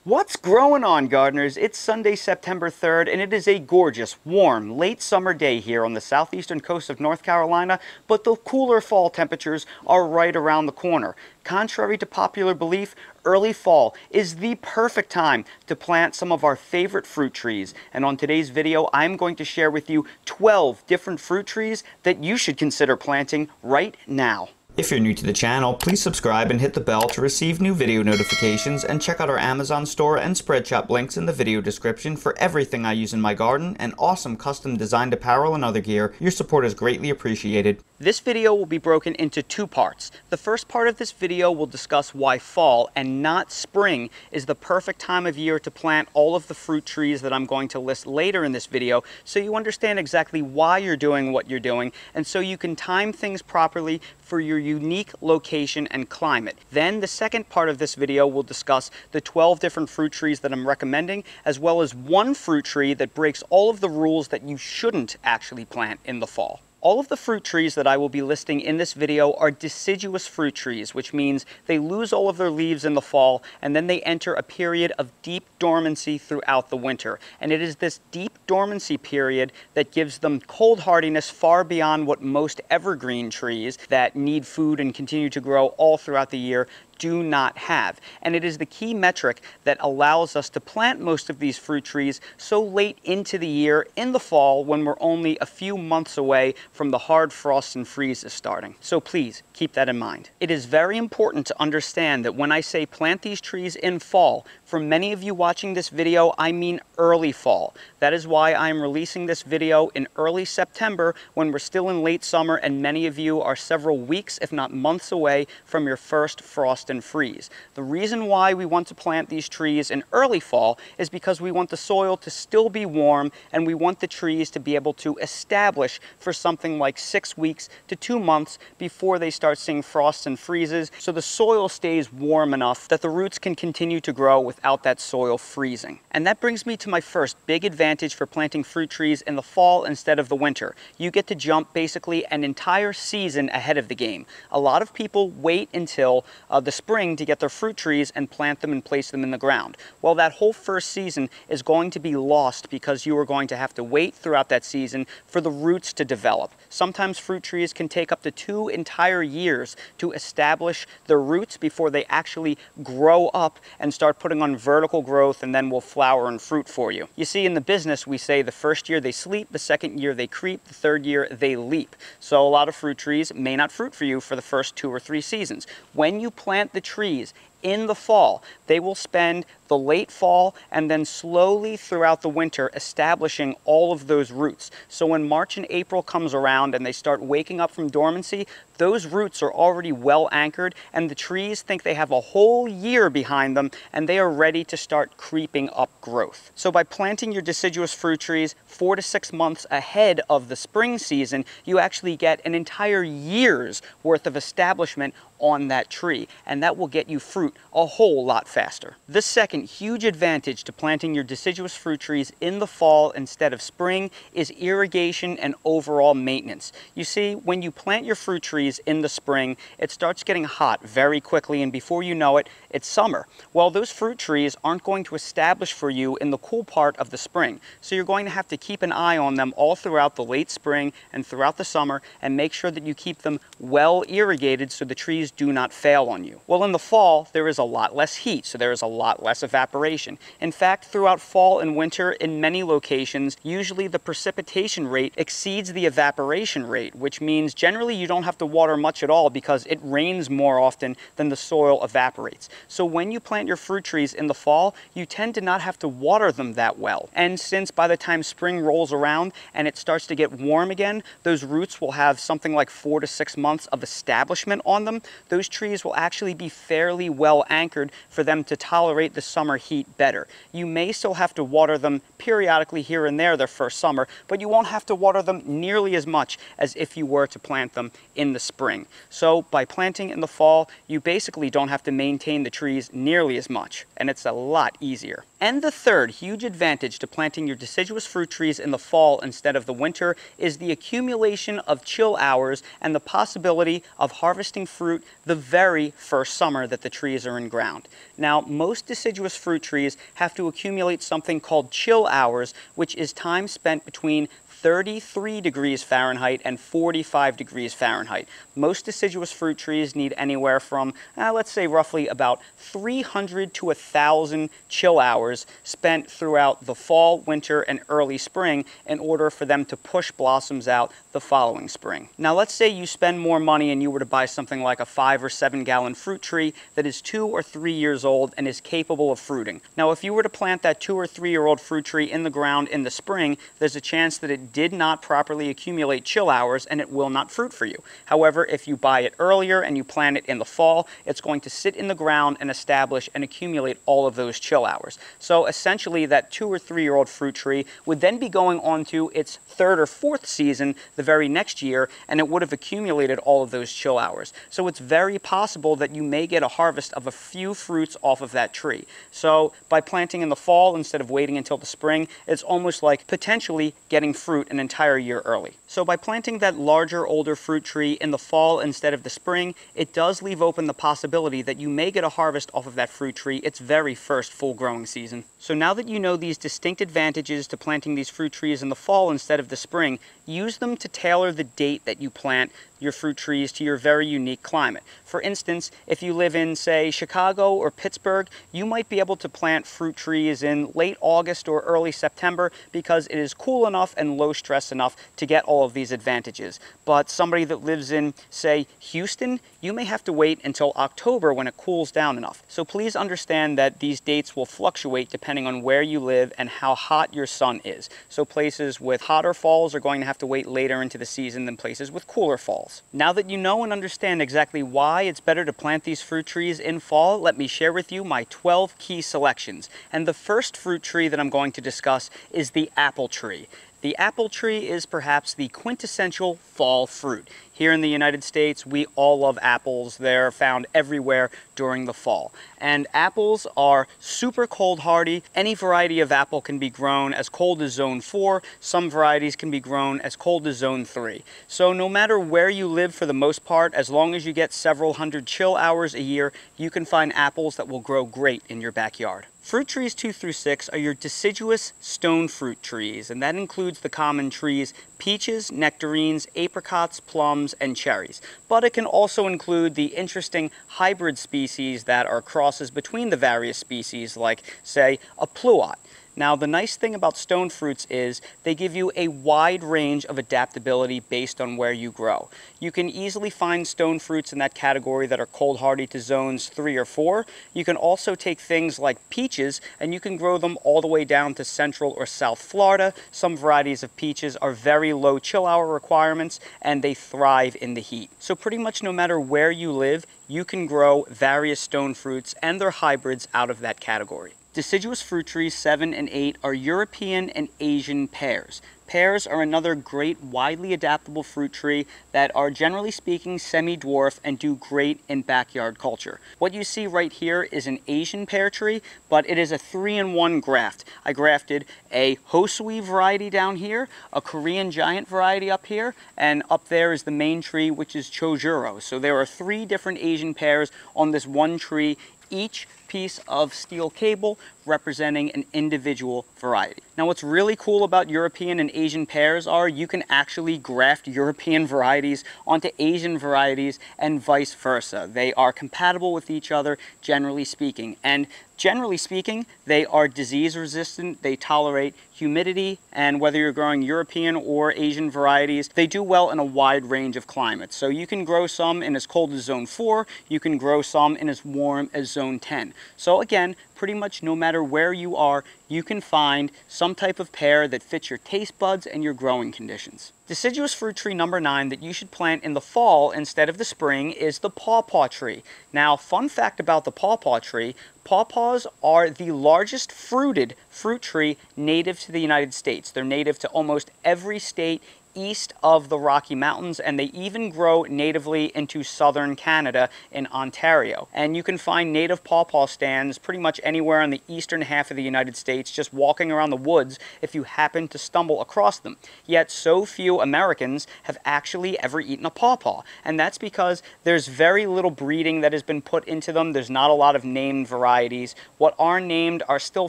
What's growing on, gardeners? It's Sunday, September 3rd, and it is a gorgeous, warm, late summer day here on the southeastern coast of North Carolina, but the cooler fall temperatures are right around the corner. Contrary to popular belief, early fall is the perfect time to plant some of our favorite fruit trees. And on today's video, I'm going to share with you 12 different fruit trees that you should consider planting right now. If you're new to the channel, please subscribe and hit the bell to receive new video notifications, and check out our Amazon store and Spreadshop links in the video description for everything I use in my garden and awesome custom designed apparel and other gear. Your support is greatly appreciated. This video will be broken into two parts. The first part of this video will discuss why fall and not spring is the perfect time of year to plant all of the fruit trees that I'm going to list later in this video, so you understand exactly why you're doing what you're doing, and so you can time things properly for your unique location and climate. Then the second part of this video will discuss the 12 different fruit trees that I'm recommending, as well as one fruit tree that breaks all of the rules that you shouldn't actually plant in the fall. All of the fruit trees that I will be listing in this video are deciduous fruit trees, which means they lose all of their leaves in the fall and then they enter a period of deep dormancy throughout the winter. And it is this deep dormancy period that gives them cold hardiness far beyond what most evergreen trees that need food and continue to grow all throughout the year do not have. And it is the key metric that allows us to plant most of these fruit trees so late into the year in the fall when we're only a few months away from the hard frosts and freezes starting. So please keep that in mind. It is very important to understand that when I say plant these trees in fall, for many of you watching this video, I mean early fall. That is why I'm releasing this video in early September when we're still in late summer and many of you are several weeks, if not months away from your first frost and freeze. The reason why we want to plant these trees in early fall is because we want the soil to still be warm and we want the trees to be able to establish for something like 6 weeks to 2 months before they start seeing frosts and freezes, so the soil stays warm enough that the roots can continue to grow without that soil freezing. And that brings me to my first big advantage for planting fruit trees in the fall instead of the winter. You get to jump basically an entire season ahead of the game. A lot of people wait until the spring to get their fruit trees and plant them and place them in the ground. Well, that whole first season is going to be lost because you are going to have to wait throughout that season for the roots to develop. Sometimes fruit trees can take up to 2 entire years to establish their roots before they actually grow up and start putting on vertical growth and then will flower and fruit for you. You see, in the business we say the first year they sleep, the second year they creep, the third year they leap. So a lot of fruit trees may not fruit for you for the first 2 or 3 seasons. When you plant the trees in the fall, they will spend the late fall and then slowly throughout the winter establishing all of those roots. So when March and April comes around and they start waking up from dormancy, those roots are already well anchored and the trees think they have a whole year behind them and they are ready to start creeping up growth. So by planting your deciduous fruit trees 4 to 6 months ahead of the spring season, you actually get an entire year's worth of establishment on that tree, and that will get you fruit a whole lot faster. The second huge advantage to planting your deciduous fruit trees in the fall instead of spring is irrigation and overall maintenance. You see, when you plant your fruit trees in the spring, it starts getting hot very quickly, and before you know it, it's summer. Well, those fruit trees aren't going to establish for you in the cool part of the spring, so you're going to have to keep an eye on them all throughout the late spring and throughout the summer and make sure that you keep them well irrigated so the trees do not fail on you. Well, in the fall, there is a lot less heat, so there is a lot less evaporation. In fact, throughout fall and winter, in many locations, usually the precipitation rate exceeds the evaporation rate, which means generally you don't have to water much at all because it rains more often than the soil evaporates. So when you plant your fruit trees in the fall, you tend to not have to water them that well. And since by the time spring rolls around and it starts to get warm again, those roots will have something like 4 to 6 months of establishment on them. Those trees will actually be fairly well anchored for them to tolerate the summer heat better. You may still have to water them periodically here and there their first summer, but you won't have to water them nearly as much as if you were to plant them in the spring. So by planting in the fall, you basically don't have to maintain the trees nearly as much, and it's a lot easier. And the third huge advantage to planting your deciduous fruit trees in the fall instead of the winter is the accumulation of chill hours and the possibility of harvesting fruit the very first summer that the trees are in ground. Now, most deciduous fruit trees have to accumulate something called chill hours, which is time spent between 33 degrees Fahrenheit and 45 degrees Fahrenheit. Most deciduous fruit trees need anywhere from, let's say roughly about 300 to 1,000 chill hours spent throughout the fall, winter, and early spring in order for them to push blossoms out the following spring. Now let's say you spend more money and you were to buy something like a 5 or 7 gallon fruit tree that is 2 or 3 years old and is capable of fruiting. Now if you were to plant that 2 or 3 year old fruit tree in the ground in the spring, there's a chance that it did not properly accumulate chill hours and it will not fruit for you. However, if you buy it earlier and you plant it in the fall, it's going to sit in the ground and establish and accumulate all of those chill hours. So essentially that 2 or 3 year old fruit tree would then be going on to its 3rd or 4th season the very next year, and it would have accumulated all of those chill hours. So it's very possible that you may get a harvest of a few fruits off of that tree. So by planting in the fall instead of waiting until the spring, it's almost like potentially getting fruit an entire year early. So by planting that larger, older fruit tree in the fall instead of the spring, it does leave open the possibility that you may get a harvest off of that fruit tree its very first full growing season. So now that you know these distinct advantages to planting these fruit trees in the fall instead of the spring, use them to tailor the date that you plant your fruit trees to your very unique climate. For instance, if you live in, say, Chicago or Pittsburgh, you might be able to plant fruit trees in late August or early September because it is cool enough and low stress enough to get all of these advantages. But somebody that lives in, say, Houston, you may have to wait until October when it cools down enough. So please understand that these dates will fluctuate depending on where you live and how hot your sun is. So places with hotter falls are going to have to wait later into the season than places with cooler falls. Now that you know and understand exactly why it's better to plant these fruit trees in fall, let me share with you my 12 key selections. And the first fruit tree that I'm going to discuss is the apple tree. The apple tree is perhaps the quintessential fall fruit. Here in the United States, we all love apples. They're found everywhere during the fall. And apples are super cold hardy. Any variety of apple can be grown as cold as zone 4. Some varieties can be grown as cold as zone 3. So no matter where you live for the most part, as long as you get several hundred chill hours a year, you can find apples that will grow great in your backyard. Fruit trees 2 through 6 are your deciduous stone fruit trees, and that includes the common trees peaches, nectarines, apricots, plums, and cherries. But it can also include the interesting hybrid species that are crosses between the various species, like, say, a pluot. Now, the nice thing about stone fruits is they give you a wide range of adaptability based on where you grow. You can easily find stone fruits in that category that are cold hardy to zones 3 or 4. You can also take things like peaches and you can grow them all the way down to Central or South Florida. Some varieties of peaches are very low chill hour requirements and they thrive in the heat. So pretty much no matter where you live, you can grow various stone fruits and their hybrids out of that category. Deciduous fruit trees 7 and 8 are European and Asian pears. Pears are another great, widely adaptable fruit tree that are, generally speaking, semi-dwarf and do great in backyard culture. What you see right here is an Asian pear tree, but it is a 3-in-1 graft. I grafted a Hosui variety down here, a Korean giant variety up here, and up there is the main tree, which is Chojuro. So there are 3 different Asian pears on this one tree, each piece of steel cable representing an individual variety. Now what's really cool about European and Asian pears are you can actually graft European varieties onto Asian varieties and vice versa. They are compatible with each other, generally speaking. And generally speaking, they are disease resistant, they tolerate humidity, and whether you're growing European or Asian varieties, they do well in a wide range of climates. So you can grow some in as cold as zone 4, you can grow some in as warm as zone 10. So again, pretty much no matter where you are, you can find some type of pear that fits your taste buds and your growing conditions. Deciduous fruit tree number 9 that you should plant in the fall instead of the spring is the pawpaw tree. Now, fun fact about the pawpaw tree, pawpaws are the largest fruited fruit tree native to the United States. They're native to almost every state east of the Rocky Mountains, and they even grow natively into southern Canada in Ontario. And you can find native pawpaw stands pretty much anywhere on the eastern half of the United States, just walking around the woods if you happen to stumble across them. Yet so few Americans have actually ever eaten a pawpaw, and that's because there's very little breeding that has been put into them. There's not a lot of named varieties. What are named are still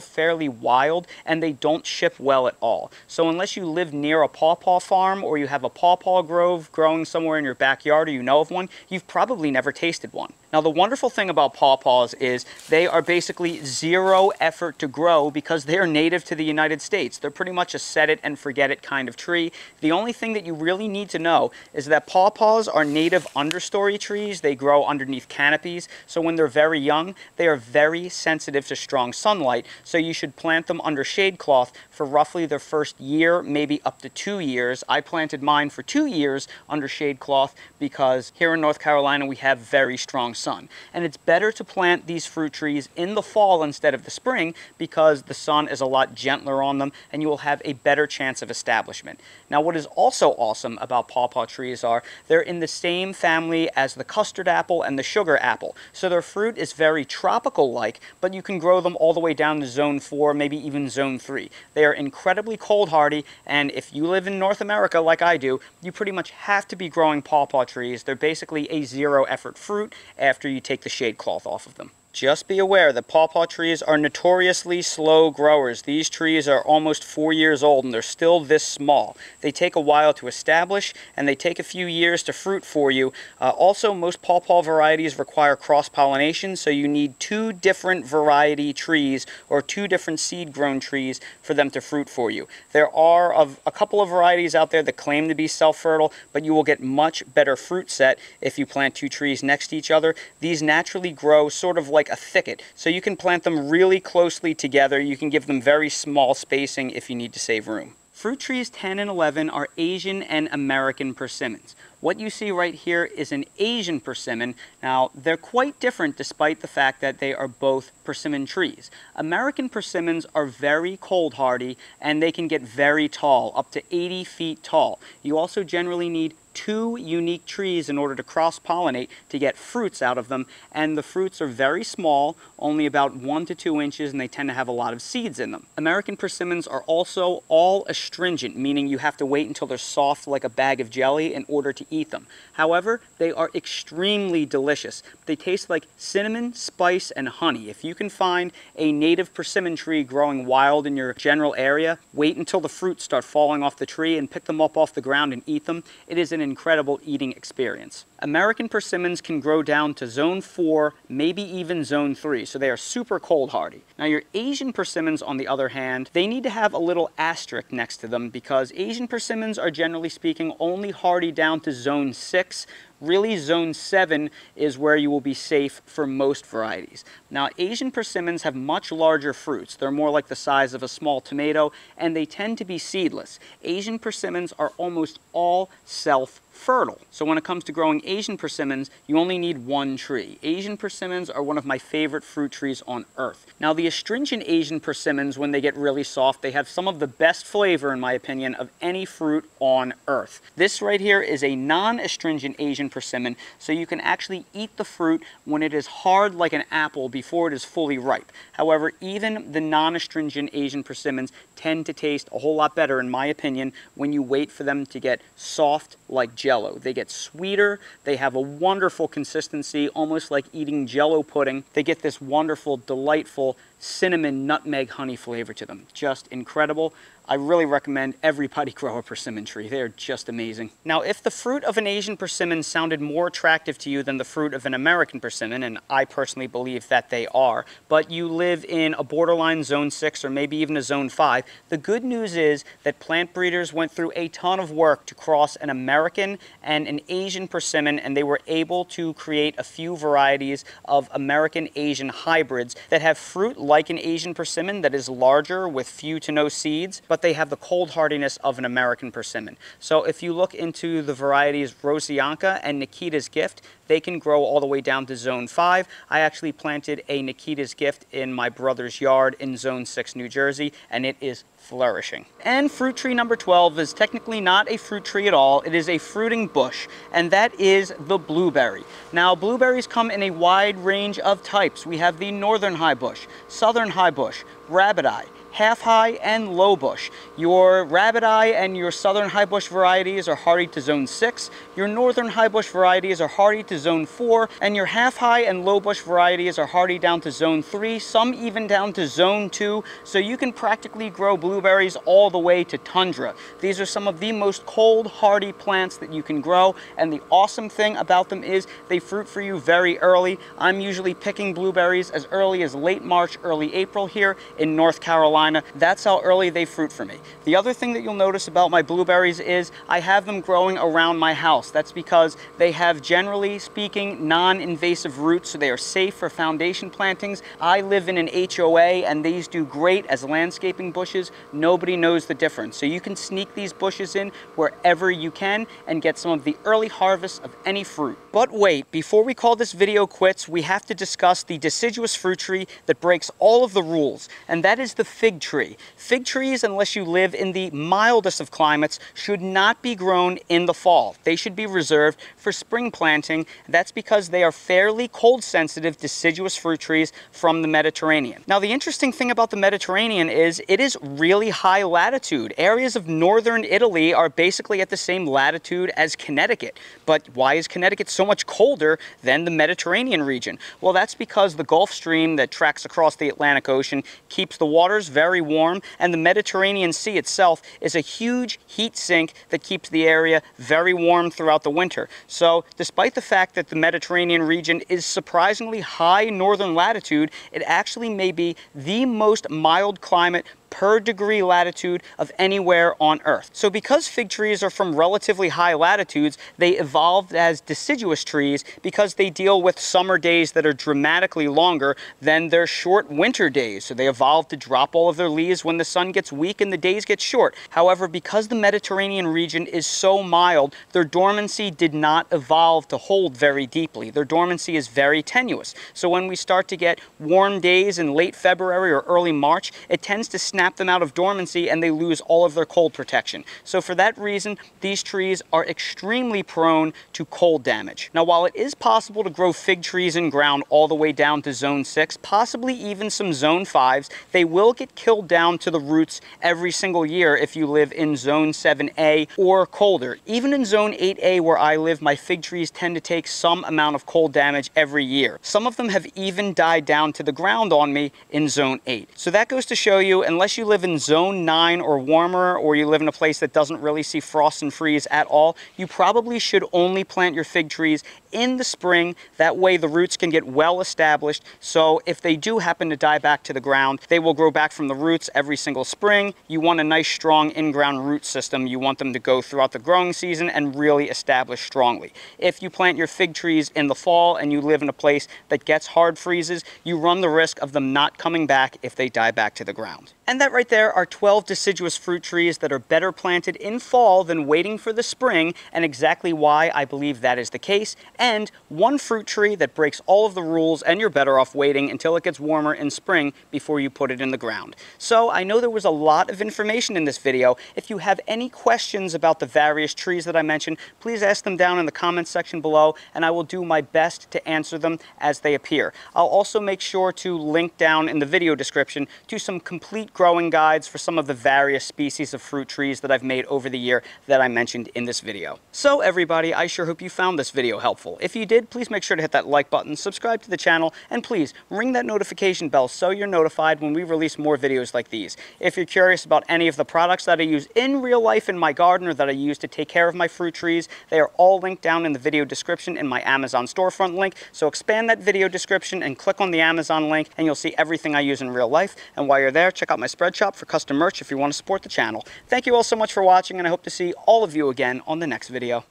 fairly wild, and they don't ship well at all. So unless you live near a pawpaw farm, or you have a pawpaw grove growing somewhere in your backyard, or you know of one, you've probably never tasted one. Now, the wonderful thing about pawpaws is they are basically zero effort to grow because they are native to the United States. They're pretty much a set it and forget it kind of tree. The only thing that you really need to know is that pawpaws are native understory trees. They grow underneath canopies, so when they're very young, they are very sensitive to strong sunlight, so you should plant them under shade cloth for roughly their first year, maybe up to 2 years. I planted mine for 2 years under shade cloth because here in North Carolina we have very strong sun. And it's better to plant these fruit trees in the fall instead of the spring because the sun is a lot gentler on them and you will have a better chance of establishment. Now, what is also awesome about pawpaw trees are they're in the same family as the custard apple and the sugar apple. So their fruit is very tropical-like, but you can grow them all the way down to zone 4, maybe even zone 3. They are incredibly cold hardy, and if you live in North America like I do, you pretty much have to be growing pawpaw trees. They're basically a zero effort fruit after you take the shade cloth off of them. Just be aware that pawpaw trees are notoriously slow growers. These trees are almost 4 years old and they're still this small. They take a while to establish and they take a few years to fruit for you. Also, most pawpaw varieties require cross-pollination, so you need 2 different variety trees or 2 different seed-grown trees for them to fruit for you. There are a couple of varieties out there that claim to be self-fertile, but you will get much better fruit set if you plant 2 trees next to each other. These naturally grow sort of like a thicket, so you can plant them really closely together. You can give them very small spacing if you need to save room. Fruit trees 10 and 11 are Asian and American persimmons. What you see right here is an Asian persimmon. Now, they're quite different despite the fact that they are both persimmon trees. American persimmons are very cold hardy and they can get very tall, up to 80 feet tall. You also generally need 2 unique trees in order to cross-pollinate to get fruits out of them, and the fruits are very small, only about 1 to 2 inches, and they tend to have a lot of seeds in them. American persimmons are also all astringent, meaning you have to wait until they're soft like a bag of jelly in order to eat them. However, they are extremely delicious. They taste like cinnamon, spice, and honey. If you can find a native persimmon tree growing wild in your general area, wait until the fruits start falling off the tree and pick them up off the ground and eat them. It is an incredible eating experience. American persimmons can grow down to zone 4, maybe even zone 3, so they are super cold hardy. Now, your Asian persimmons, on the other hand, they need to have a little asterisk next to them because Asian persimmons are, generally speaking, only hardy down to zone 6. Really, zone 7 is where you will be safe for most varieties. Now, Asian persimmons have much larger fruits. They're more like the size of a small tomato, and they tend to be seedless. Asian persimmons are almost all self-fertile. So when it comes to growing Asian persimmons, you only need 1 tree. Asian persimmons are one of my favorite fruit trees on earth. Now, the astringent Asian persimmons, when they get really soft, they have some of the best flavor, in my opinion, of any fruit on earth. This right here is a non-astringent Asian persimmon, so you can actually eat the fruit when it is hard like an apple before it is fully ripe. However, even the non-astringent Asian persimmons tend to taste a whole lot better, in my opinion, when you wait for them to get soft like Jell-O. They get sweeter, they have a wonderful consistency, almost like eating Jell-O pudding. They get this wonderful, delightful cinnamon, nutmeg, honey flavor to them. Just incredible. I really recommend everybody grow a persimmon tree. They are just amazing. Now, if the fruit of an Asian persimmon sounded more attractive to you than the fruit of an American persimmon, and I personally believe that they are, but you live in a borderline zone 6 or maybe even a zone 5, the good news is that plant breeders went through a ton of work to cross an American and an Asian persimmon, and they were able to create a few varieties of American-Asian hybrids that have fruit like an Asian persimmon that is larger with few to no seeds, but they have the cold hardiness of an American persimmon. So if you look into the varieties Rosianka and Nikita's Gift, they can grow all the way down to zone 5. I actually planted a Nikita's Gift in my brother's yard in zone 6, New Jersey, and it is flourishing. And fruit tree number 12 is technically not a fruit tree at all. It is a fruiting bush, and that is the blueberry. Now, blueberries come in a wide range of types. We have the northern high bush, southern high bush, rabbit eye, half high, and low bush. Your rabbit eye and your southern high bush varieties are hardy to zone 6, your northern high bush varieties are hardy to zone 4, and your half high and low bush varieties are hardy down to zone 3, some even down to zone 2, so you can practically grow blueberries all the way to tundra. These are some of the most cold hardy plants that you can grow, and the awesome thing about them is they fruit for you very early. I'm usually picking blueberries as early as late March, early April here in North Carolina. That's how early they fruit for me. The other thing that you'll notice about my blueberries is I have them growing around my house. That's because they have, generally speaking, non-invasive roots, so they are safe for foundation plantings. I live in an HOA, and these do great as landscaping bushes. Nobody knows the difference. So you can sneak these bushes in wherever you can and get some of the early harvest of any fruit. But wait, before we call this video quits, we have to discuss the deciduous fruit tree that breaks all of the rules, and that is the fig tree. Fig trees, unless you live in the mildest of climates, should not be grown in the fall. They should be reserved for spring planting. That's because they are fairly cold sensitive deciduous fruit trees from the Mediterranean. Now, the interesting thing about the Mediterranean is it is really high latitude. Areas of northern Italy are basically at the same latitude as Connecticut. But why is Connecticut so much colder than the Mediterranean region? Well, that's because the Gulf Stream that tracks across the Atlantic Ocean keeps the waters very warm, and the Mediterranean Sea itself is a huge heat sink that keeps the area very warm throughout the winter. So despite the fact that the Mediterranean region is surprisingly high northern latitude, it actually may be the most mild climate per degree latitude of anywhere on Earth. So because fig trees are from relatively high latitudes, they evolved as deciduous trees because they deal with summer days that are dramatically longer than their short winter days. So they evolved to drop all of their leaves when the sun gets weak and the days get short. However, because the Mediterranean region is so mild, their dormancy did not evolve to hold very deeply. Their dormancy is very tenuous. So when we start to get warm days in late February or early March, it tends to snap them out of dormancy and they lose all of their cold protection. So for that reason, these trees are extremely prone to cold damage. Now, while it is possible to grow fig trees in ground all the way down to zone 6, possibly even some zone 5s, they will get killed down to the roots every single year if you live in zone 7A or colder. Even in zone 8A where I live, my fig trees tend to take some amount of cold damage every year. Some of them have even died down to the ground on me in zone 8. So that goes to show you, unless you live in zone 9 or warmer, or you live in a place that doesn't really see frost and freeze at all, you probably should only plant your fig trees in the spring. That way the roots can get well established, so if they do happen to die back to the ground, they will grow back from the roots every single spring. You want a nice strong in-ground root system. You want them to go throughout the growing season and really establish strongly. If you plant your fig trees in the fall and you live in a place that gets hard freezes, you run the risk of them not coming back if they die back to the ground. And that right there are 12 deciduous fruit trees that are better planted in fall than waiting for the spring, and exactly why I believe that is the case, and one fruit tree that breaks all of the rules and you're better off waiting until it gets warmer in spring before you put it in the ground. So I know there was a lot of information in this video. If you have any questions about the various trees that I mentioned, please ask them down in the comments section below, and I will do my best to answer them as they appear. I'll also make sure to link down in the video description to some complete growing guides for some of the various species of fruit trees that I've made over the year that I mentioned in this video. So everybody, I sure hope you found this video helpful. If you did, please make sure to hit that like button, subscribe to the channel, and please ring that notification bell so you're notified when we release more videos like these. If you're curious about any of the products that I use in real life in my garden or that I use to take care of my fruit trees, they are all linked down in the video description in my Amazon storefront link. So expand that video description and click on the Amazon link and you'll see everything I use in real life. And while you're there, check out my spread shop for custom merch if you want to support the channel. Thank you all so much for watching, and I hope to see all of you again on the next video.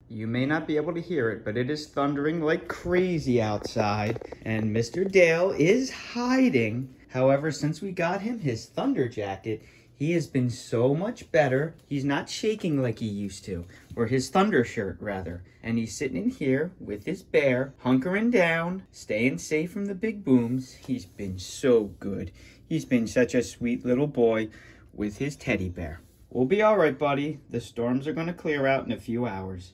You may not be able to hear it, but it is thundering like crazy outside, and Mr. Dale is hiding. However, since we got him his thunder jacket, He has been so much better. He's not shaking like he used to, or his thunder shirt, rather. And he's sitting in here with his bear, hunkering down, staying safe from the big booms. He's been so good. He's been such a sweet little boy with his teddy bear. We'll be all right, buddy. The storms are going to clear out in a few hours.